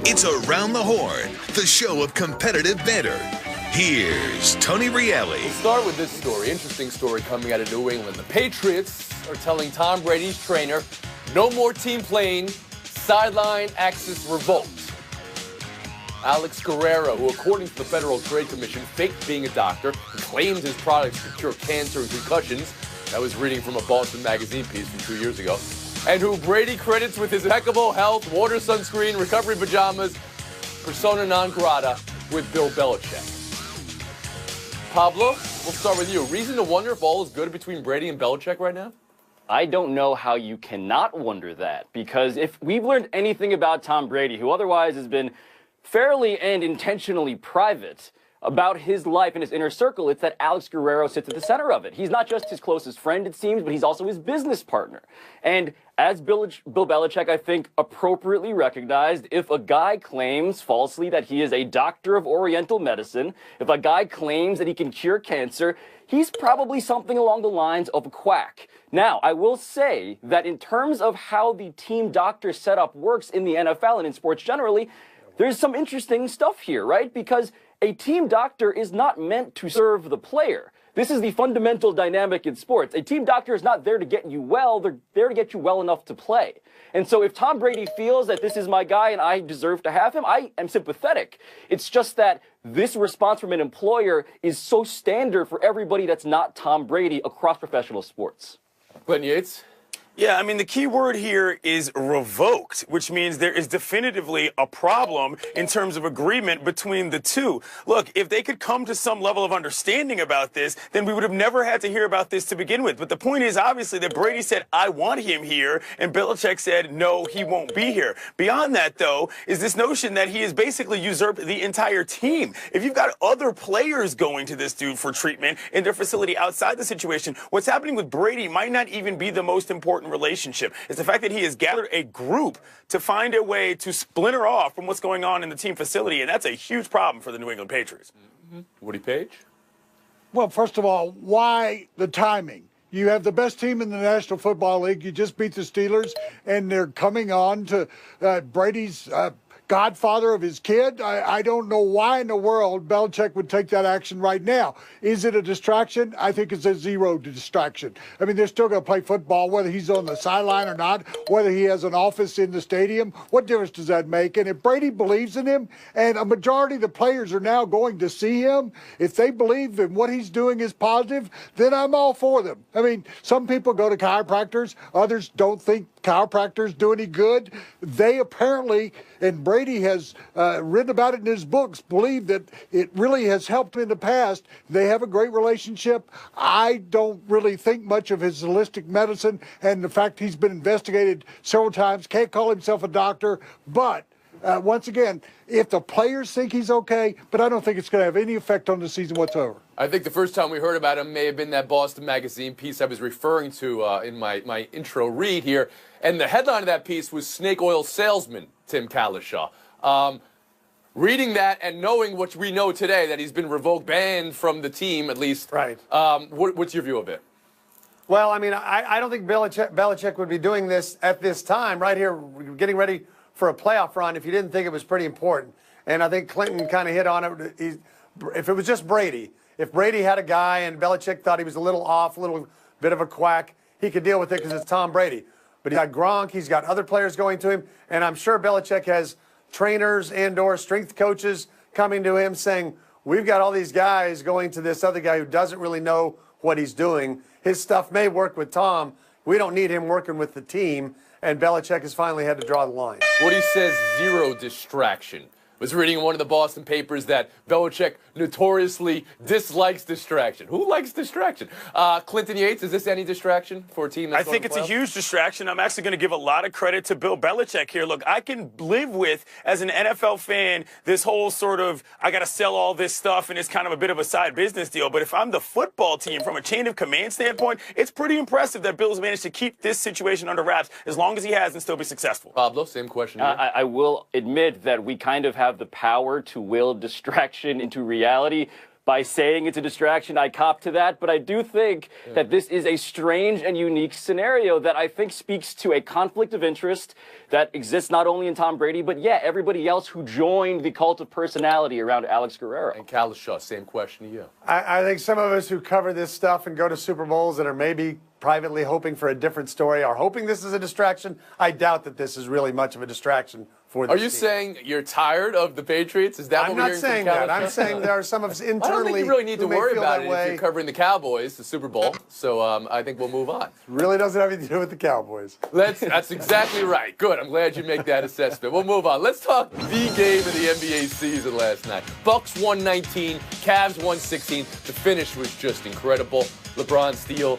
It's Around the Horn, the show of competitive banter. Here's Tony Reale. We'll start with this story. Interesting story coming out of New England. The Patriots are telling Tom Brady's trainer, no more team playing, sideline access revoked. Alex Guerrero, who according to the Federal Trade Commission faked being a doctor and claimed his products could cure cancer and concussions. That was reading from a Boston Magazine piece from 2 years ago. And who Brady credits with his impeccable health, water sunscreen, recovery pajamas, persona non grata with Bill Belichick. Pablo, we'll start with you. Reason to wonder if all is good between Brady and Belichick right now? I don't know how you cannot wonder that, because if we've learned anything about Tom Brady, who otherwise has been fairly and intentionally private about his life and his inner circle, it's that Alex Guerrero sits at the center of it. He's not just his closest friend, it seems, but he's also his business partner. And as Bill Belichick, I think, appropriately recognized, if a guy claims falsely that he is a doctor of Oriental medicine, if a guy claims that he can cure cancer, he's probably something along the lines of a quack. Now, I will say that in terms of how the team doctor setup works in the NFL and in sports generally, there's some interesting stuff here, right? Because a team doctor is not meant to serve the player. This is the fundamental dynamic in sports. A team doctor is not there to get you well, they're there to get you well enough to play. And so if Tom Brady feels that this is my guy and I deserve to have him, I am sympathetic. It's just that this response from an employer is so standard for everybody that's not Tom Brady across professional sports. Clinton Yates? Yeah, I mean, the key word here is revoked, which means there is definitively a problem in terms of agreement between the two. Look, if they could come to some level of understanding about this, then we would have never had to hear about this to begin with. But the point is, obviously, that Brady said, I want him here, and Belichick said, no, he won't be here. Beyond that, though, is this notion that he has basically usurped the entire team. If you've got other players going to this dude for treatment in their facility outside the situation, what's happening with Brady might not even be the most important relationship. It's the fact that he has gathered a group to find a way to splinter off from what's going on in the team facility, and that's a huge problem for the New England Patriots. Mm-hmm. Woody Page? Well, first of all, why the timing? You have the best team in the National Football League. You just beat the Steelers, and they're coming on to Brady's godfather of his kid. I don't know why in the world Belichick would take that action right now. Is it a distraction? I think it's a zero distraction. I mean, they're still going to play football, whether he's on the sideline or not, whether he has an office in the stadium. What difference does that make? And if Brady believes in him, and a majority of the players are now going to see him, if they believe that what he's doing is positive, then I'm all for them. I mean, some people go to chiropractors. Others don't think chiropractors do any good. They apparently, and Brady has written about it in his books, believe that it really has helped in the past. They have a great relationship. I don't really think much of his holistic medicine and the fact he's been investigated several times. Can't call himself a doctor, but once again, if the players think he's okay, but I don't think it's going to have any effect on the season whatsoever. I think the first time we heard about him may have been that Boston Magazine piece I was referring to in my intro read here. And the headline of that piece was Snake Oil Salesman Tim Kalishaw. Reading that and knowing what we know today, that he's been revoked, banned from the team at least. Right. What's your view of it? Well, I mean, I don't think Belichick would be doing this at this time, right here, getting ready for a playoff run, if you didn't think it was pretty important. And I think Clinton kind of hit on it. If it was just Brady, if Brady had a guy and Belichick thought he was a little off, a little bit of a quack, he could deal with it because it's Tom Brady. But he's got Gronk, he's got other players going to him, and I'm sure Belichick has trainers and/or strength coaches coming to him saying, we've got all these guys going to this other guy who doesn't really know what he's doing. His stuff may work with Tom. We don't need him working with the team. And Belichick has finally had to draw the line. Woody says zero distraction. Was reading in one of the Boston papers that Belichick notoriously dislikes distraction. Who likes distraction? Clinton Yates, is this any distraction for a team that's I think it's a huge distraction. I'm actually going to give a lot of credit to Bill Belichick here. Look, I can live with, as an NFL fan, this whole sort of, I got to sell all this stuff and it's kind of a bit of a side business deal. But if I'm the football team, from a chain of command standpoint, it's pretty impressive that Bill's managed to keep this situation under wraps as long as he has and still be successful. Pablo, same question. I will admit that we kind of have the power to will distraction into reality. by saying it's a distraction. I cop to that, but I do think that this is a strange and unique scenario that I think speaks to a conflict of interest that exists not only in Tom Brady, but everybody else who joined the cult of personality around Alex Guerrero. And Kalishaw, same question to you. I think some of us who cover this stuff and go to Super Bowls and are maybe privately hoping for a different story are hoping this is a distraction. I doubt that this is really much of a distraction for this Are you team. saying you're tired of the Patriots? Is that I'm what we're not hearing saying from that. Kalishaw? I'm saying there are some of us internally. I don't think you really need to who may worry feel about that it way. if you're covering the Cowboys, the Super Bowl. So I think we'll move on. Really doesn't have anything to do with the Cowboys. That's exactly right. Good. I'm glad you make that assessment. We'll move on. Let's talk the game of the NBA season last night. Bucks 119, Cavs 116. The finish was just incredible. LeBron steal,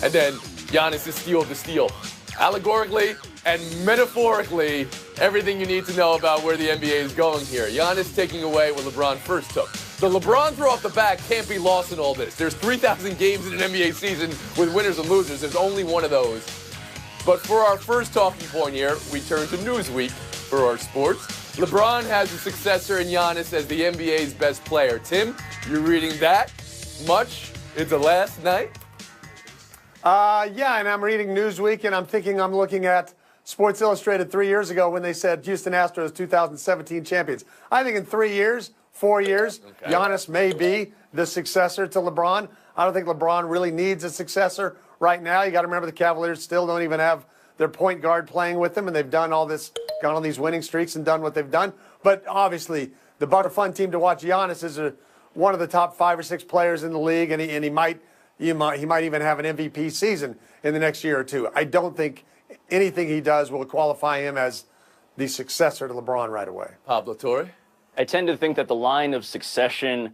and then Giannis' steal of the steal. Allegorically and metaphorically, everything you need to know about where the NBA is going here. Giannis taking away what LeBron first took. The LeBron throw off the back can't be lost in all this. There's 3,000 games in an NBA season with winners and losers. There's only one of those. But for our first talking point here, we turn to Newsweek for our sports. LeBron has a successor in Giannis as the NBA's best player. Tim, you're reading that much into last night? Yeah, and I'm reading Newsweek, and I'm thinking I'm looking at Sports Illustrated 3 years ago when they said Houston Astros 2017 champions. I think in 3 years, 4 years, Giannis may be the successor to LeBron. I don't think LeBron really needs a successor right now. You got to remember the Cavaliers still don't even have their point guard playing with them, and they've done all this, gone on these winning streaks and done what they've done. But obviously, the Bucks are a fun team to watch. Giannis is one of the top 5 or 6 players in the league, and he might even have an MVP season in the next year or two. I don't think anything he does will qualify him as the successor to LeBron right away. Pablo Torre? I tend to think that the line of succession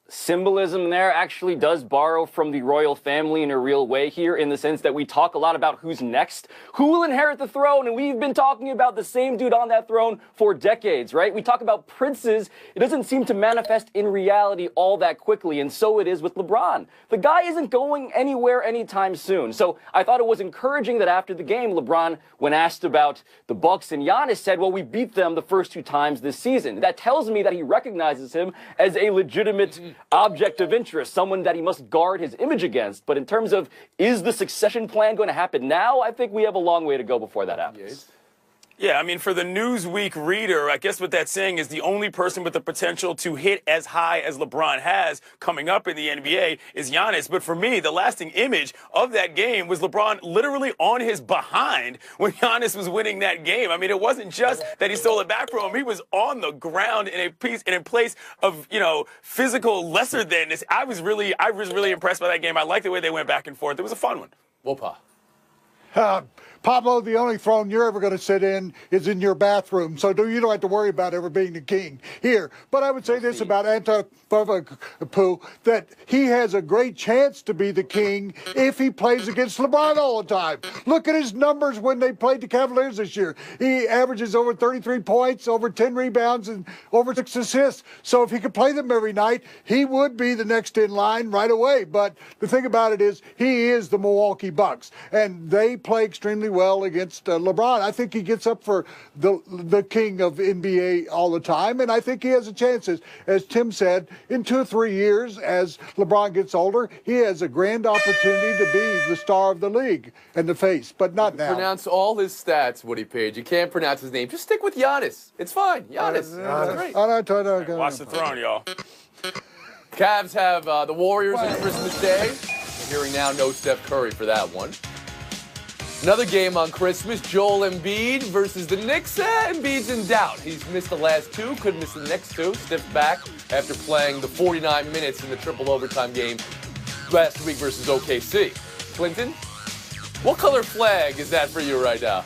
symbolism there actually does borrow from the royal family in a real way here, in the sense that we talk a lot about who's next, who will inherit the throne, and we've been talking about the same dude on that throne for decades, right? We talk about princes. It doesn't seem to manifest in reality all that quickly, and so it is with LeBron. The guy isn't going anywhere anytime soon. So I thought it was encouraging that after the game, LeBron, when asked about the Bucks and Giannis, said, well, we beat them the first 2 times this season. That tells me that he recognizes him as a legitimate object of interest, someone that he must guard his image against. But in terms of, is the succession plan going to happen now? I think we have a long way to go before that happens. Yeah, I mean, for the Newsweek reader, I guess what that's saying is the only person with the potential to hit as high as LeBron has coming up in the NBA is Giannis. But for me, the lasting image of that game was LeBron literally on his behind when Giannis was winning that game. I mean, it wasn't just that he stole it back from him. He was on the ground in a place of, physical lesser thanness. I was really impressed by that game. I liked the way they went back and forth. It was a fun one. Wopa. Pablo, the only throne you're ever going to sit in is in your bathroom, so you don't have to worry about ever being the king here. But I would say this about Antetokounmpo, that he has a great chance to be the king if he plays against LeBron all the time. Look at his numbers when they played the Cavaliers this year. He averages over 33 points, over 10 rebounds, and over 6 assists. So if he could play them every night, he would be the next in line right away. But the thing about it is, he is the Milwaukee Bucks, and they play extremely well against LeBron. I think he gets up for the king of NBA all the time, and I think he has a chance. As Tim said, in 2 or 3 years, as LeBron gets older, he has a grand opportunity to be the star of the league and the face, but not now. Pronounce all his stats, Woody Page. You can't pronounce his name. Just stick with Giannis. It's fine. Giannis. Great. Watch the throne, y'all. Cavs have the Warriors on Christmas Day. We're hearing now no Steph Curry for that one. Another game on Christmas, Joel Embiid versus the Knicks. Embiid's in doubt. He's missed the last 2, could miss the next 2. Stiff back after playing the 49 minutes in the triple overtime game last week versus OKC. Clinton, what color flag is that for you right now?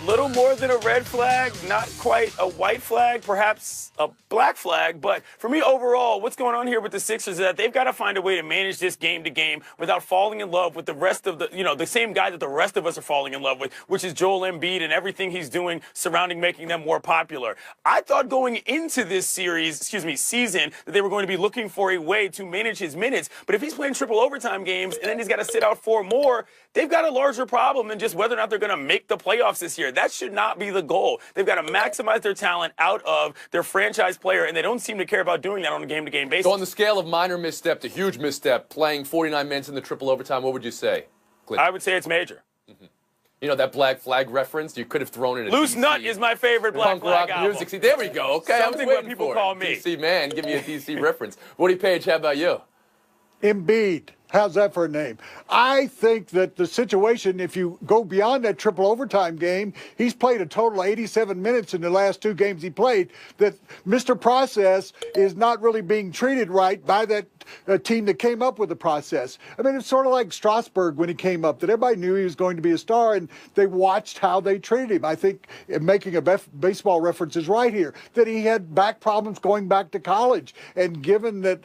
Little more than a red flag, not quite a white flag, perhaps a black flag. But for me, overall, what's going on here with the Sixers is that they've got to find a way to manage this game to game without falling in love with the rest of the same guy that the rest of us are falling in love with, which is Joel Embiid and everything he's doing surrounding making them more popular. I thought going into this season, that they were going to be looking for a way to manage his minutes. But if he's playing triple overtime games and then he's got to sit out 4 more, they've got a larger problem than just whether or not they're going to make the playoffs this year. here. That should not be the goal. They've got to maximize their talent out of their franchise player, and they don't seem to care about doing that on a game-to-game basis. So on the scale of minor misstep to huge misstep, playing 49 minutes in the triple overtime, what would you say, Clint? I would say it's major. Mm-hmm. You know, that Black Flag reference, you could have thrown it at Loose DC. Nut is my favorite Black Punk Flag rock album. music. See, there we go. Okay, Something I was what waiting people for call it. me. DC man, give me a DC reference. Woody Page, how about you? Embiid. How's that for a name? I think that the situation, if you go beyond that triple overtime game, he's played a total of 87 minutes in the last 2 games he played, that Mr. Process is not really being treated right by that team that came up with the process. I mean, it's sort of like Strasburg when he came up, that everybody knew he was going to be a star, and they watched how they treated him. I think making a baseball reference is right here, that he had back problems going back to college, and given that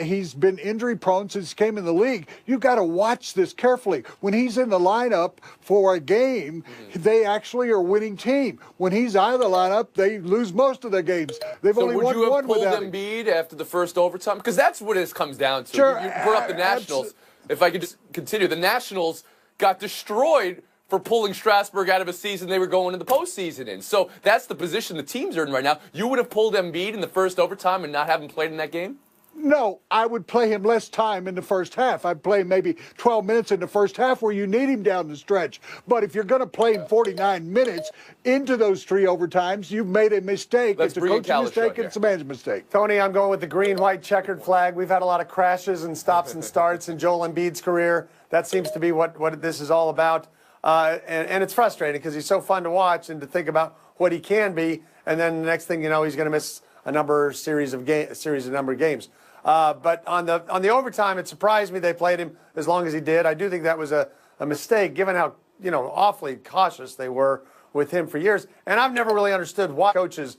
he's been injury prone since he came in the league, you've got to watch this carefully. When he's in the lineup for a game, they actually are a winning team. When he's out of the lineup, they lose most of their games. They've only won one would you have pulled without him. Embiid after the first overtime? Because that's what it comes down to. Sure, You brought up the Nationals. If I could just continue, the Nationals got destroyed for pulling Strasburg out of a season they were going to the postseason in. So that's the position the teams are in right now. You would have pulled Embiid in the first overtime and not have him played in that game? No, I would play him less time in the first half. I'd play him maybe 12 minutes in the first half where you need him down the stretch. But if you're going to play him 49 minutes into those 3 overtimes, you've made a mistake. Let's it's a coaching mistake. It's a management mistake. Tony, I'm going with the green-white checkered flag. We've had a lot of crashes and stops and starts in Joel Embiid's career. That seems to be what this is all about. And it's frustrating because he's so fun to watch and to think about what he can be. And then the next thing you know, he's going to miss a series of games. But on the overtime, it surprised me they played him as long as he did. I do think that was a mistake, given how awfully cautious they were with him for years. And I've never really understood why coaches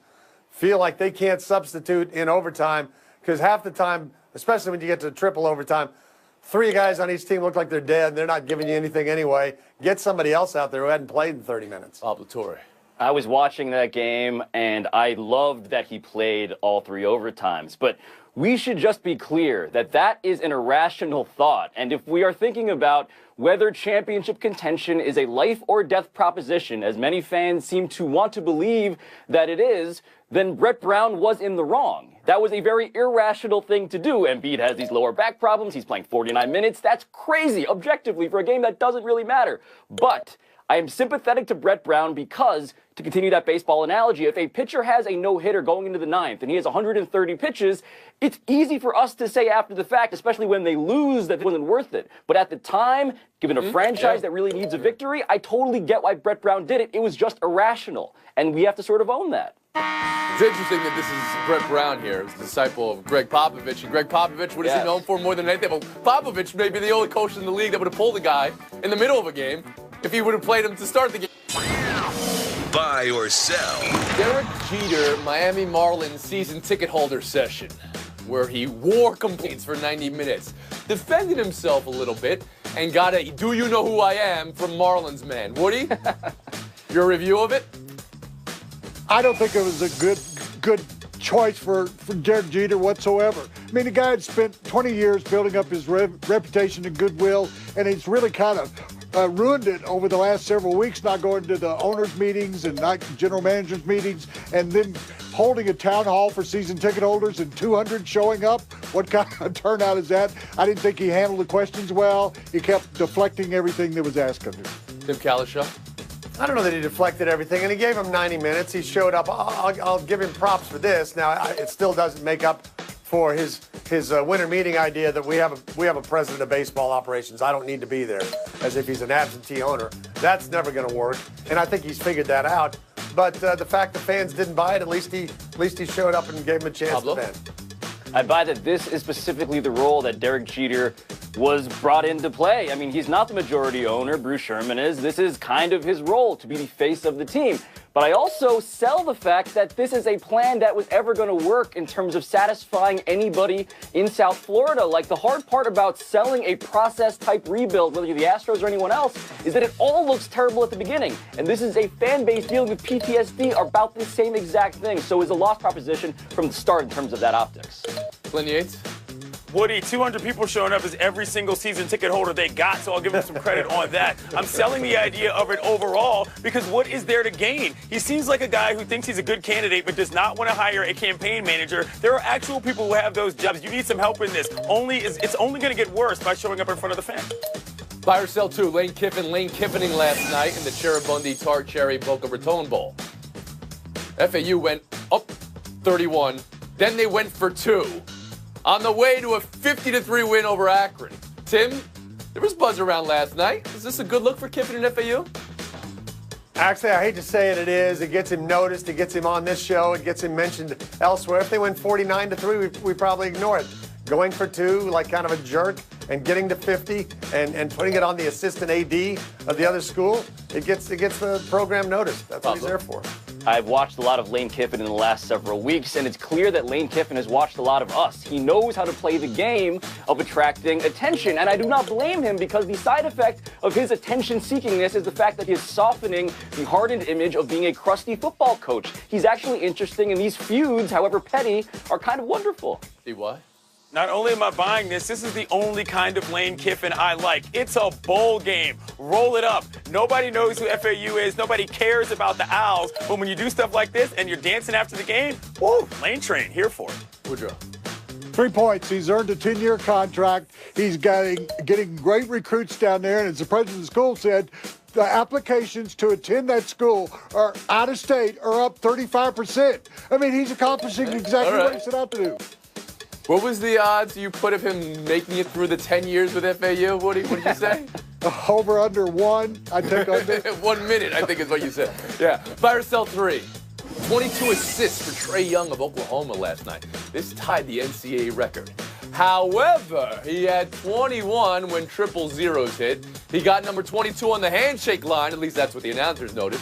feel like they can't substitute in overtime, because half the time, especially when you get to triple overtime, 3 guys on each team look like they're dead and they're not giving you anything anyway. Get somebody else out there who hadn't played in 30 minutes. Bob Latore. I was watching that game, and I loved that he played all 3 overtimes. But we should just be clear that that is an irrational thought. And if we are thinking about whether championship contention is a life or death proposition, as many fans seem to want to believe that it is, then Brett Brown was in the wrong. That was a very irrational thing to do. Embiid has these lower back problems. He's playing 49 minutes. That's crazy, objectively, for a game that doesn't really matter. But I am sympathetic to Brett Brown because, to continue that baseball analogy, if a pitcher has a no-hitter going into the 9th and he has 130 pitches, it's easy for us to say after the fact, especially when they lose, that it wasn't worth it. But at the time, given a franchise that really needs a victory, I totally get why Brett Brown did it. It was just irrational, and we have to sort of own that. It's interesting that this is Brett Brown here, who's a disciple of Greg Popovich. And Greg Popovich, what is he known for more than anything? Well, Popovich may be the only coach in the league that would have pulled a guy in the middle of a game if he would have played him to start the game. Buy or sell. Derek Jeter, Miami Marlins season ticket holder session, where he wore complaints for 90 minutes, defended himself a little bit, and got a "Do you know who I am?" from Marlins man. Woody, your review of it? I don't think it was a good choice for Derek Jeter whatsoever. I mean, the guy had spent 20 years building up his reputation and goodwill, and he's really kind of ruined it over the last several weeks, not going to the owners' meetings and not general managers' meetings, and then holding a town hall for season ticket holders and 200 showing up. What kind of turnout is that? I didn't think he handled the questions well. He kept deflecting everything that was asked of him. Tim Kalishaw? I don't know that he deflected everything, and he gave him 90 minutes. He showed up. I'll give him props for this. Now, it still doesn't make up for his winter meeting idea that we have a president of baseball operations. I don't need to be there, as if he's an absentee owner. That's never going to work, and I think he's figured that out. But the fact the fans didn't buy it, at least he showed up and gave him a chance to vent. I buy that this is specifically the role that Derek Jeter was brought into play. I mean, he's not the majority owner, Bruce Sherman is. This is kind of his role, to be the face of the team. But I also sell the fact that this is a plan that was ever going to work in terms of satisfying anybody in South Florida. Like, the hard part about selling a process-type rebuild, whether you're the Astros or anyone else, is that it all looks terrible at the beginning. And this is a fan base dealing with PTSD about the same exact thing. So it's a lost proposition from the start in terms of that optics. Glenn Yates? Woody, 200 people showing up is every single season ticket holder they got, so I'll give him some credit on that. I'm selling the idea of it overall because what is there to gain? He seems like a guy who thinks he's a good candidate but does not want to hire a campaign manager. There are actual people who have those jobs. You need some help in this. It's only going to get worse by showing up in front of the fans. Buy or sell two. Lane Kiffining last night in the Cheribundi Tart Cherry Boca Raton Bowl. FAU went up 31. Then they went for 2. On the way to a 50-3 win over Akron. Tim, there was buzz around last night. Is this a good look for Kiffin and FAU? Actually, I hate to say it, it is. It gets him noticed. It gets him on this show. It gets him mentioned elsewhere. If they win 49-3, we probably ignore it. Going for 2, like kind of a jerk, and getting to 50 and putting it on the assistant AD of the other school, it gets the program noticed. That's what he's there for. I've watched a lot of Lane Kiffin in the last several weeks, and it's clear that Lane Kiffin has watched a lot of us. He knows how to play the game of attracting attention, and I do not blame him because the side effect of his attention-seekingness is the fact that he is softening the hardened image of being a crusty football coach. He's actually interesting, and these feuds, however petty, are kind of wonderful. See why? Not only am I buying this is the only kind of Lane Kiffin I like. It's a bowl game. Roll it up. Nobody knows who FAU is. Nobody cares about the Owls. But when you do stuff like this and you're dancing after the game, woo, Lane Train, here for it. Woodrow. 3 points. He's earned a 10-year contract. He's getting great recruits down there. And as the president of the school said, the applications to attend that school are out of state are up 35%. I mean, he's accomplishing exactly what he set out to do. What was the odds you put of him making it through the 10 years with FAU? What did you say? Over under 1. I take under. 1 minute, I think is what you said. Yeah. Buy or sell 3. 22 assists for Trae Young of Oklahoma last night. This tied the NCAA record. However, he had 21 when triple zeros hit. He got number 22 on the handshake line, at least that's what the announcers noted.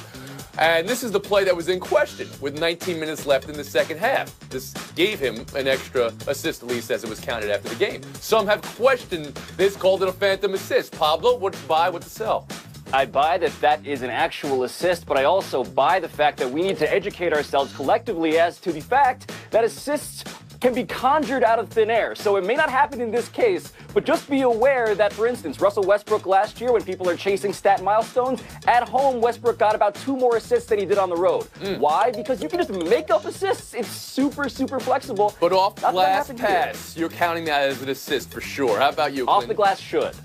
And this is the play that was in question with 19 minutes left in the second half. This gave him an extra assist, at least as it was counted after the game. Some have questioned this, called it a phantom assist. Pablo, what to buy, what to sell? I buy that is an actual assist, but I also buy the fact that we need to educate ourselves collectively as to the fact that assists can be conjured out of thin air. So it may not happen in this case, but just be aware that, for instance, Russell Westbrook last year, when people are chasing stat milestones, at home, Westbrook got about 2 more assists than he did on the road. Why? Because you can just make up assists. It's super, super flexible. But off glass pass, you're counting that as an assist for sure. How about you, Clinton? Off the glass should.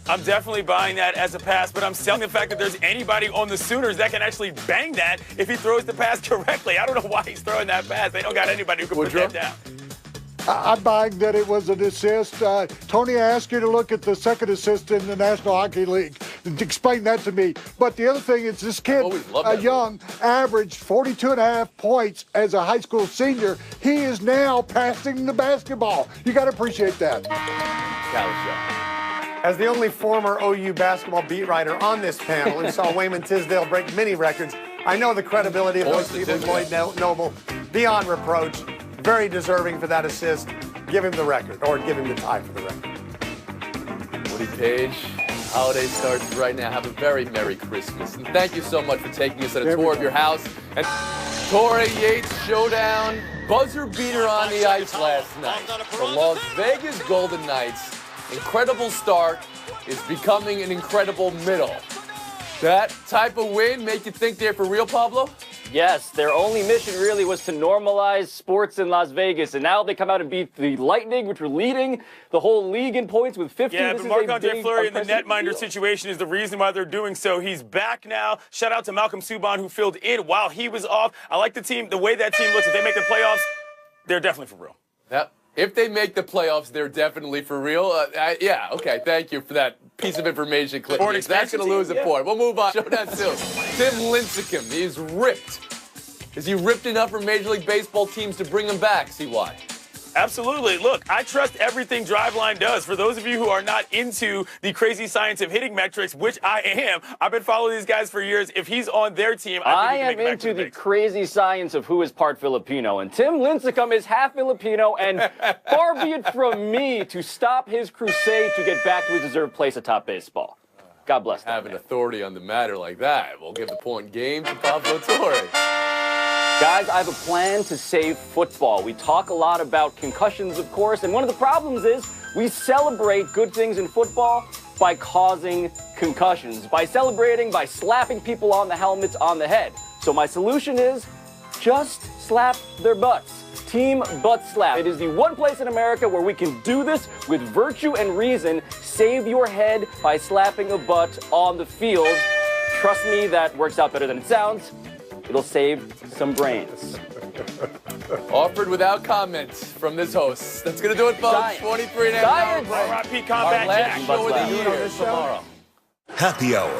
I'm definitely buying that as a pass, but I'm selling the fact that there's anybody on the Sooners that can actually bang that if he throws the pass correctly. I don't know why he's throwing that pass. They don't got anybody who can put that down. I'm buying that it was an assist. Tony, I asked you to look at the second assist in the National Hockey League and explain that to me. But the other thing is this kid, Young, averaged 42.5 points as a high school senior. He is now passing the basketball. You got to appreciate that. As the only former OU basketball beat writer on this panel who saw Wayman Tisdale break many records, I know the credibility of those people, Lloyd Noble, beyond reproach. Very deserving for that assist. Give him the record, or give him the tie for the record. Woody Page, holiday starts right now. Have a very Merry Christmas. And thank you so much for taking us on a tour of your house. And Torrey Yates showdown, buzzer beater on the ice last night. The Las Vegas Golden Knights, incredible start, is becoming an incredible middle. That type of win make you think they're for real, Pablo? Yes, their only mission really was to normalize sports in Las Vegas, and now they come out and beat the Lightning, which were leading the whole league in points with 50. Yeah, but Marc-Andre Fleury in the netminder situation is the reason why they're doing so. He's back now. Shout out to Malcolm Subban, who filled in while he was off. I like the team, the way that team looks. If they make the playoffs, they're definitely for real. Yep. If they make the playoffs, they're definitely for real. Yeah, okay, thank you for that piece of information, Clinton. That's going to lose a point. We'll move on. Showdown 2. Tim Lincecum, he's ripped. Is he ripped enough for Major League Baseball teams to bring him back? See why? Absolutely. Look, I trust everything Driveline does. For those of you who are not into the crazy science of hitting metrics, which I am, I've been following these guys for years. If he's on their team, I am into the crazy science of who is part Filipino. And Tim Lincecum is half Filipino, and far be it from me to stop his crusade to get back to his deserved place atop baseball. God bless them. Have an authority on the matter like that. We'll give the point game to Pablo Torre. Guys, I have a plan to save football. We talk a lot about concussions, of course, and one of the problems is we celebrate good things in football by causing concussions, by celebrating, by slapping people on the helmets on the head. So my solution is just slap their butts. Team Butt Slap. It is the one place in America where we can do this with virtue and reason. Save your head by slapping a butt on the field. Trust me, that works out better than it sounds. It'll save some brains. Offered without comment from this host. That's going to do it, folks. Science. 23 and a half Science. hours. R.I.P. Our Combat last Jack. show of the Butt year slap. is tomorrow. Happy Hour